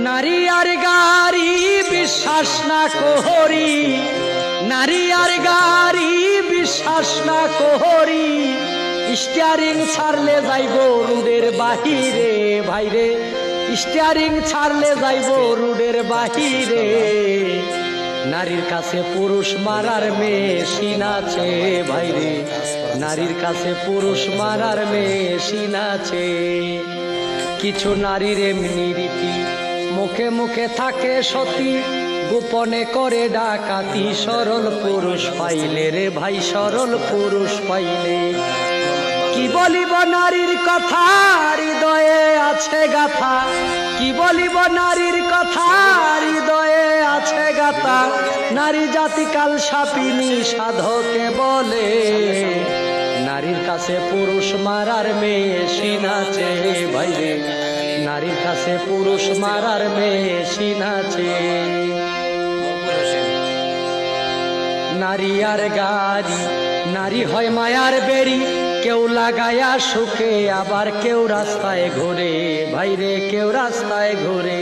নারী আর গাড়ি বিশ্বাস না করি, নারী আর গাড়ি বিশ্বাস না করি, স্টিয়ারিং ছাড়লে যাইব রুডের বাহিরে ভাইরে, স্টিয়ারিং ছাড়লে যাইব রুডের বাহিরে। নারীর কাছে পুরুষ মারার মেশিন আছে ভাইরে, নারীর কাছে পুরুষ মারার মেশিন আছে। কিছু নারীর এমনি রীতি, মুখে মুখে থাকে সতী, গোপনে করে ডাকাতি। সরল পুরুষ পাইলে রে ভাই, সরল পুরুষ পাইলে। কি বলিব নারীর কথা, হৃদয়ে আছে গাথা, কি বলিব নারীর কথা, হৃদয়ে আছে গাথা। নারী জাতিকাল সাপিনী সাধকে বলে, নারীর কাছে পুরুষ মারার মেশিন আছে ভাইরে, নারীর কাছে পুরুষ মারার মেশিন আছে। নারী আর গাড়ি, নারী হয় মায়ার বেরি, কেউ লাগায়া সুখে আবার কেউ রাস্তায় ঘুরে ভাইরে, কেউ রাস্তায় ঘুরে।